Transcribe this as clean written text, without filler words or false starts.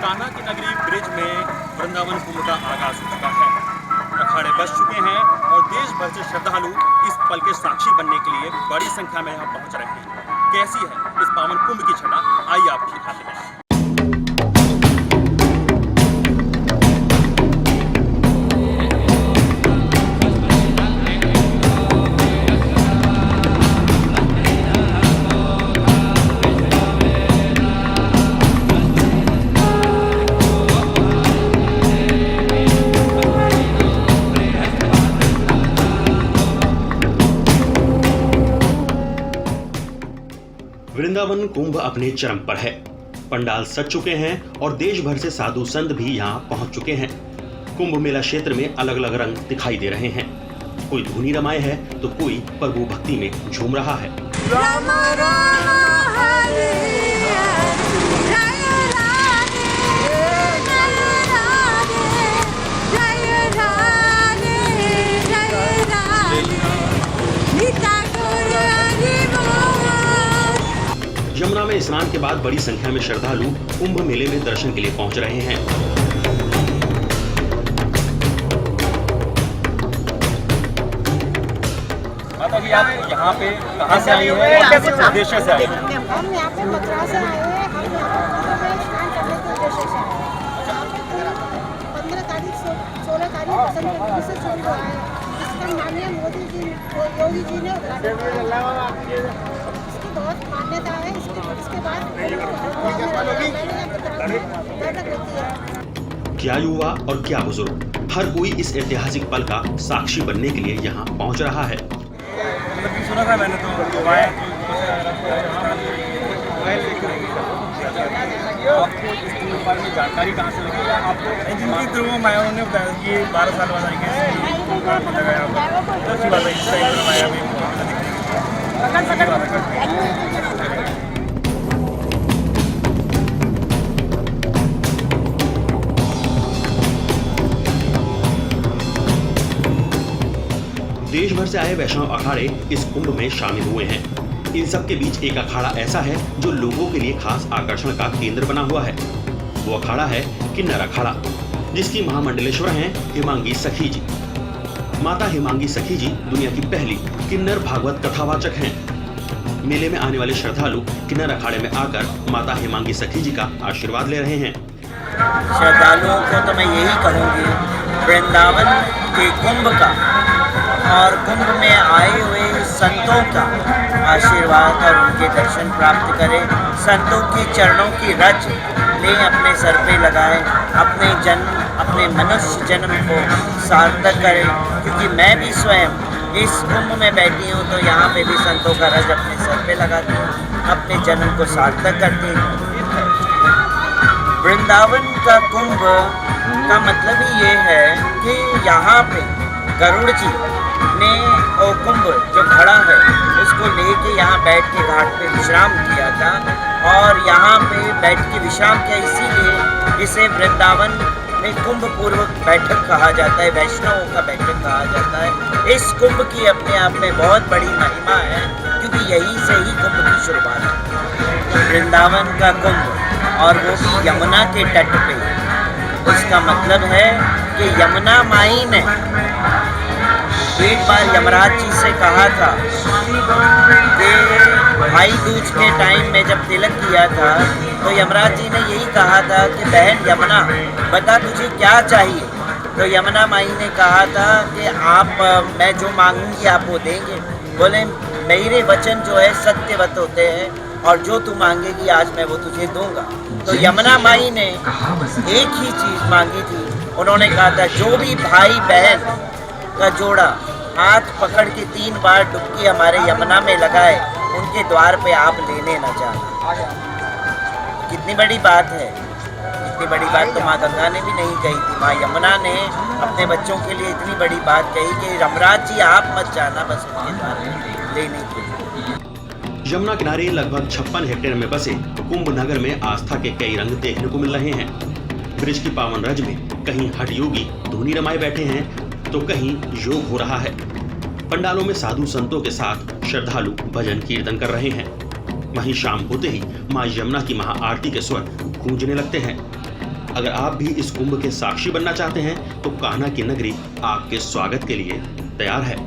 कान्हा की नगरी ब्रिज में वृंदावन कुंभ का आगाज हो चुका है। अखाड़े बस चुके हैं और देश भर से श्रद्धालु इस पल के साक्षी बनने के लिए बड़ी संख्या में यहाँ पहुंच रहे हैं। कैसी है इस पावन कुंभ की छटा, आइए आपको दिखाते हैं। वृंदावन कुंभ अपने चरम पर है। पंडाल सज चुके हैं और देश भर से साधु संत भी यहाँ पहुंच चुके हैं। कुंभ मेला क्षेत्र में अलग अलग रंग दिखाई दे रहे हैं। कोई धुनी रमाए है तो कोई प्रभु भक्ति में झूम रहा है। राम राम हरे यमुना में स्नान के बाद बड़ी संख्या में श्रद्धालु कुंभ मेले में दर्शन के लिए पहुंच रहे हैं। माता जी, आप यहाँ पे कहाँ से आई हैं? किस उद्देश्य से आई हैं? हम यहाँ पे मथुरा से आए हैं। हम यहाँ पे कुंभ में स्नान करने के उद्देश्य से आए हैं। 15 तारीख 16 तारीख बसंत पंचमी से शुरू हुआ है। इसका माननीय मोदी जी, योगी जी ने उद्घाटन किया। बहुत मान्यता है। इसके बाद बैठक होती है। क्या युवा और क्या बुजुर्ग, हर कोई इस ऐतिहासिक पल का साक्षी बनने के लिए यहाँ पहुँच रहा है। सुना था मैंने तो जानकारी कहाँ से लगी? आपको थ्रू उन्होंने बताया कि 12 साल बाद देश भर से आए वैष्णव अखाड़े इस कुंभ में शामिल हुए हैं। इन सब के बीच एक अखाड़ा ऐसा है जो लोगों के लिए खास आकर्षण का केंद्र बना हुआ है। वो अखाड़ा है किन्नर अखाड़ा, जिसकी महामंडलेश्वर हैं हेमांगी सखी जी। माता हेमांगी सखी जी दुनिया की पहली किन्नर भागवत कथावाचक हैं। मेले में आने वाले श्रद्धालु किन्नर अखाड़े में आकर माता हेमांगी सखी जी का आशीर्वाद ले रहे हैं। श्रद्धालुओं को तो मैं यही कहूँगी, वृंदावन के कुंभ का और कुंभ में आए हुए संतों का आशीर्वाद और उनके दर्शन प्राप्त करें। संतों के चरणों की रज ले अपने सर पे लगाएं, अपने मनुष्य जन्म को सार्थक करें। क्योंकि मैं भी स्वयं इस कुंभ में बैठी हूँ तो यहाँ पे भी संतों का रज अपने सर पे लगाती हूँ, अपने जन्म को सार्थक करती हूँ। वृंदावन का कुंभ का मतलब ही ये है कि यहाँ पे गरुड़ जी ने वो कुंभ जो खड़ा है उसको लेके यहाँ बैठ के घाट पे विश्राम किया था और यहाँ पे बैठ के विश्राम किया। इसीलिए इसे वृंदावन में कुंभ पूर्व बैठक कहा जाता है, वैष्णवों का बैठक कहा जाता है। इस कुंभ की अपने आप में बहुत बड़ी महिमा है, क्योंकि यहीं से ही कुंभ की शुरुआत है। वृंदावन का कुंभ और वो भी यमुना के तट पे। उसका मतलब है कि यमुना माई ने एक बार यमराज जी से कहा था कि भाई दूज के टाइम में जब तिलक किया था तो यमराज जी ने यही कहा था कि बहन यमुना बता तुझे क्या चाहिए। तो यमुना माई ने कहा था कि मैं जो मांगूंगी आप वो देंगे। बोले मेरे वचन जो है सत्यवत होते हैं और जो तू मांगेगी आज मैं वो तुझे दूंगा। तो यमुना माई ने एक ही चीज़ मांगी थी। उन्होंने कहा था जो भी भाई बहन का जोड़ा हाथ पकड़ के 3 बार डुबकी हमारे यमुना में लगाए, उनके द्वार पे आप लेने न जाना। कितनी बड़ी बात है। इतनी बड़ी बात तो माँ गंगा ने भी नहीं कही थी। माँ यमुना ने अपने बच्चों के लिए इतनी बड़ी बात कही कि यमराज जी आप मत जाना, बस उनके द्वार पे लेने के लिए। यमुना किनारे लगभग 56 हेक्टेयर में बसे कुंभ नगर में आस्था के कई रंग देखने को मिल रहे हैं। ब्रिज की पावन रज में कहीं हठ योगी धुनी रमाए बैठे हैं तो कहीं योग हो रहा है। पंडालों में साधु संतों के साथ श्रद्धालु भजन कीर्तन कर रहे हैं। वहीं शाम होते ही मां यमुना की महाआरती के स्वर गूंजने लगते हैं। अगर आप भी इस कुंभ के साक्षी बनना चाहते हैं तो कान्हा की नगरी आपके स्वागत के लिए तैयार है।